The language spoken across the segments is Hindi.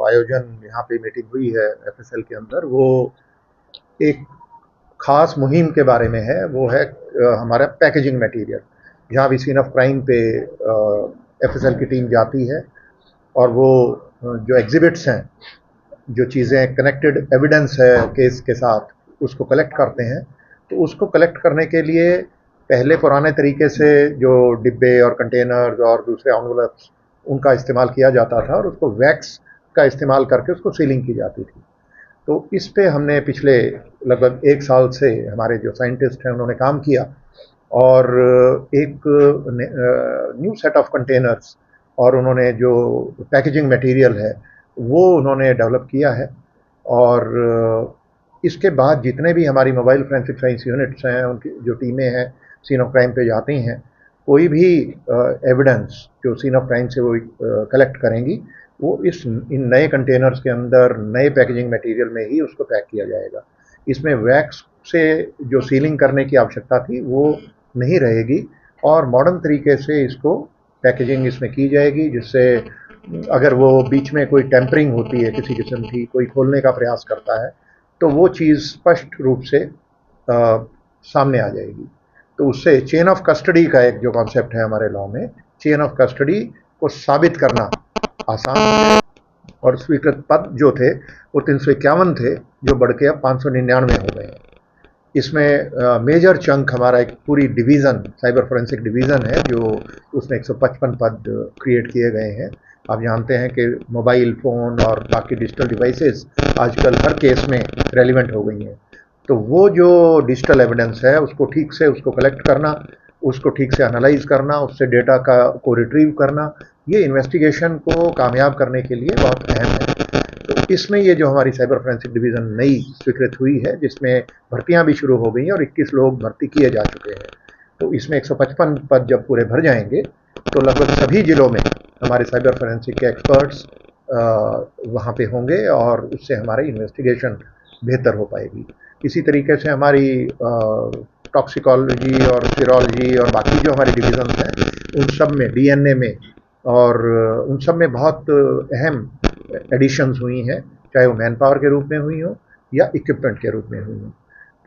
आयोजन यहाँ पे मीटिंग हुई है एफएसएल के अंदर, वो एक खास मुहिम के बारे में है। वो है हमारा पैकेजिंग मटेरियल, जहाँ भी सीन ऑफ क्राइम पे एफएसएल की टीम जाती है और वो जो एग्जिबिट्स हैं, जो चीज़ें कनेक्टेड एविडेंस है केस के साथ, उसको कलेक्ट करते हैं। तो उसको कलेक्ट करने के लिए पहले पुराने तरीके से जो डिब्बे और कंटेनर्स और दूसरे एनवलप्स, उनका इस्तेमाल किया जाता था और उसको वैक्स का इस्तेमाल करके उसको सीलिंग की जाती थी। तो इस पे हमने पिछले लगभग 1 साल से हमारे जो साइंटिस्ट हैं उन्होंने काम किया और एक न्यू सेट ऑफ कंटेनर्स और उन्होंने जो पैकेजिंग मटेरियल है वो उन्होंने डेवलप किया है। और इसके बाद जितने भी हमारी मोबाइल फोरेंसिक साइंस यूनिट्स हैं, उनकी जो टीमें हैं सीन ऑफ क्राइम पे जाती हैं, कोई भी एविडेंस जो सीन ऑफ क्राइम से वो कलेक्ट करेंगी, वो इन नए कंटेनर्स के अंदर नए पैकेजिंग मटेरियल में ही उसको पैक किया जाएगा। इसमें वैक्स से जो सीलिंग करने की आवश्यकता थी वो नहीं रहेगी और मॉडर्न तरीके से इसको पैकेजिंग इसमें की जाएगी, जिससे अगर वो बीच में कोई टेम्परिंग होती है किसी किस्म की, कोई खोलने का प्रयास करता है, तो वो चीज़ स्पष्ट रूप से सामने आ जाएगी। तो उससे चेन ऑफ कस्टडी का एक जो कॉन्सेप्ट है हमारे लॉ में, चेन ऑफ कस्टडी को साबित करना आसान है। और स्वीकृत पद जो थे वो 351 थे, जो बढ़ के अब 599 हो गए हैं। इसमें मेजर चंक हमारा एक पूरी डिवीज़न, साइबर फोरेंसिक डिवीज़न है, जो उसमें 155 पद क्रिएट किए गए हैं। आप जानते हैं कि मोबाइल फ़ोन और बाकी डिजिटल डिवाइसेस आजकल हर केस में रेलिवेंट हो गई हैं। तो वो जो डिजिटल एविडेंस है उसको ठीक से उसको कलेक्ट करना, उसको ठीक से एनालाइज करना, उससे डेटा को रिट्रीव करना, ये इन्वेस्टिगेशन को कामयाब करने के लिए बहुत अहम है। तो इसमें ये जो हमारी साइबर फोरेंसिक डिवीज़न नई स्वीकृत हुई है, जिसमें भर्तियां भी शुरू हो गई हैं और 21 लोग भर्ती किए जा चुके हैं। तो इसमें 155 पद जब पूरे भर जाएंगे तो लगभग सभी जिलों में हमारे साइबर फोरेंसिक के एक्सपर्ट्स वहाँ पे होंगे और उससे हमारी इन्वेस्टिगेशन बेहतर हो पाएगी। इसी तरीके से हमारी टॉक्सिकोलॉजी और सीरोलॉजी और बाकी जो हमारी डिवीज़न हैं, उन सब में डीएनए में और उन सब में बहुत अहम एडिशंस हुई हैं, चाहे वो मैन पावर के रूप में हुई हो या इक्विपमेंट के रूप में हुई हो।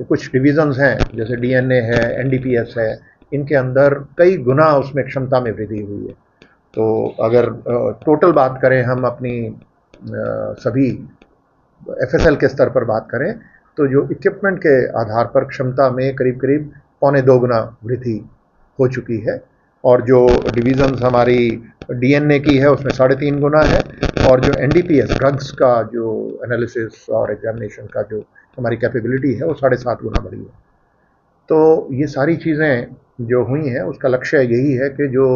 तो कुछ डिवीज़न्स हैं जैसे डीएनए है, एनडीपीएस है, इनके अंदर कई गुना उसमें क्षमता में वृद्धि हुई है। तो अगर टोटल बात करें, हम अपनी सभी एफएसएल के स्तर पर बात करें, तो जो इक्विपमेंट के आधार पर क्षमता में करीब करीब 2.25 गुना वृद्धि हो चुकी है। और जो डिवीज़न्स हमारी डीएनए की है उसमें 3.5 गुना है, और जो एनडीपीएस ड्रग्स का जो एनालिसिस और एग्जामिनेशन का जो हमारी कैपेबिलिटी है वो 7.5 गुना बढ़ी है। तो ये सारी चीज़ें जो हुई हैं उसका लक्ष्य यही है कि जो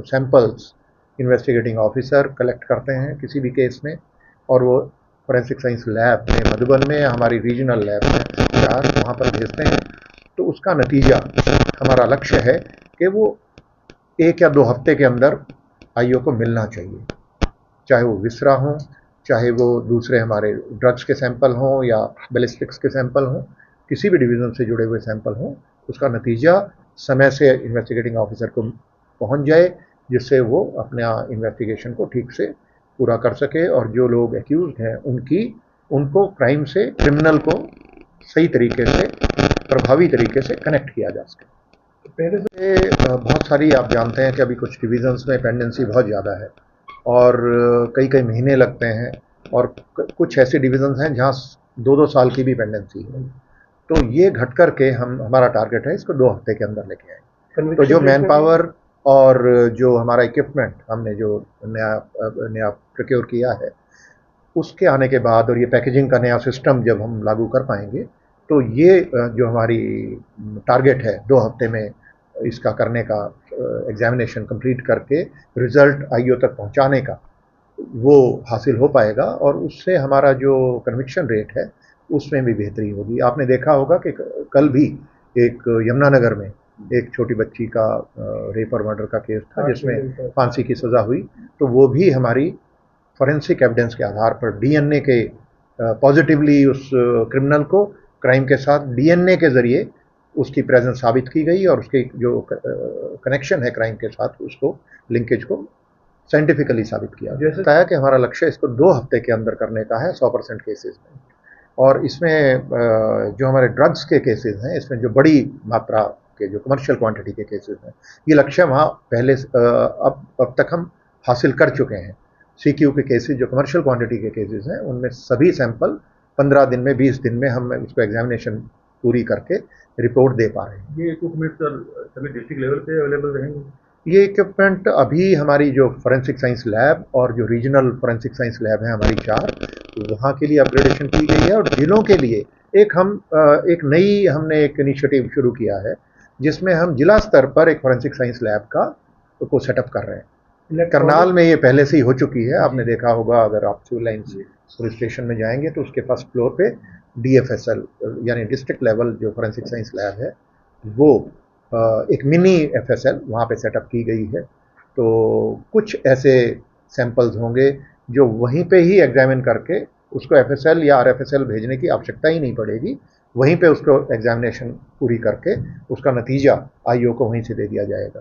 सैंपल्स इन्वेस्टिगेटिंग ऑफिसर कलेक्ट करते हैं किसी भी केस में और वो फोरेंसिक साइंस लैब में मधुबन में या हमारी रीजनल लैब में बिहार वहाँ पर भेजते हैं, तो उसका नतीजा हमारा लक्ष्य है कि वो 1 या 2 हफ्ते के अंदर आईओ को मिलना चाहिए। चाहे वो विसरा हो, चाहे वो दूसरे हमारे ड्रग्स के सैंपल हों या बैलिस्टिक्स के सैंपल हों, किसी भी डिवीज़न से जुड़े हुए सैंपल हों, उसका नतीजा समय से इन्वेस्टिगेटिंग ऑफिसर को पहुंच जाए, जिससे वो अपना इन्वेस्टिगेशन को ठीक से पूरा कर सके और जो लोग एक्यूज्ड हैं उनको क्राइम से, क्रिमिनल को सही तरीके से, प्रभावी तरीके से कनेक्ट किया जा सके। पहले से बहुत सारी, आप जानते हैं कि अभी कुछ डिवीज़न्स में पेंडेंसी बहुत ज़्यादा है और कई कई महीने लगते हैं, और कुछ ऐसे डिवीज़न्स हैं जहाँ 2-2 साल की भी पेंडेंसी है। तो ये घट कर के हमारा टारगेट है इसको 2 हफ्ते के अंदर लेके आए। तो जो मैन पावर और जो हमारा इक्विपमेंट हमने जो नया प्रोक्योर किया है, उसके आने के बाद और ये पैकेजिंग का नया सिस्टम जब हम लागू कर पाएंगे, तो ये जो हमारी टारगेट है 2 हफ्ते में इसका करने का, एग्जामिनेशन कंप्लीट करके रिजल्ट आईओ तक पहुंचाने का, वो हासिल हो पाएगा और उससे हमारा जो कन्विक्शन रेट है उसमें भी बेहतरी होगी। आपने देखा होगा कि कल भी एक यमुनानगर में एक छोटी बच्ची का रेप और मर्डर का केस था जिसमें फांसी की सज़ा हुई। तो वो भी हमारी फॉरेंसिक एविडेंस के आधार पर डीएनए के पॉजिटिवली उस क्रिमिनल को क्राइम के साथ डीएनए के ज़रिए उसकी प्रेजेंस साबित की गई और उसके जो कनेक्शन है क्राइम के साथ, उसको लिंकेज को साइंटिफिकली साबित किया। जैसे बताया कि हमारा लक्ष्य इसको 2 हफ्ते के अंदर करने का है 100% केसेस में। और इसमें जो हमारे ड्रग्स के केसेस हैं, इसमें जो बड़ी मात्रा के जो कमर्शियल क्वांटिटी के केसेस हैं, ये लक्ष्य वहाँ पहले अब तक हम हासिल कर चुके हैं। सीक्यू के केसेस जो कमर्शियल क्वांटिटी के केसेस हैं, उनमें सभी सैंपल 15 दिन में 20 दिन में हम उसको एग्जामिनेशन पूरी करके रिपोर्ट दे पा रहे हैं। ये इक्विपमेंट सर सभी डिस्ट्रिक्ट लेवल पे अवेलेबल रहेंगे? ये इक्विपमेंट अभी हमारी जो फोरेंसिक साइंस लैब और जो रीजनल फोरेंसिक साइंस लैब है हमारी 4, वहाँ के लिए अपग्रेडेशन की गई है। और जिलों के लिए एक नई हमने एक इनिशिएटिव शुरू किया है, जिसमें हम जिला स्तर पर एक फोरेंसिक साइंस लैब को सेटअप कर रहे हैं। करनाल में ये पहले से ही हो चुकी है। आपने देखा होगा, अगर आप सिविल लाइन्स पुलिस स्टेशन में जाएंगे तो उसके फर्स्ट फ्लोर पे DFSL यानी डिस्ट्रिक्ट लेवल जो फोरेंसिक साइंस लैब है, वो एक मिनी FSL वहाँ पे सेटअप की गई है। तो कुछ ऐसे सैंपल्स होंगे जो वहीं पे ही एग्जामिन करके उसको FSL या RFSL भेजने की आवश्यकता ही नहीं पड़ेगी। वहीं पे उसको एग्जामिनेशन पूरी करके उसका नतीजा IO को वहीं से दे दिया जाएगा।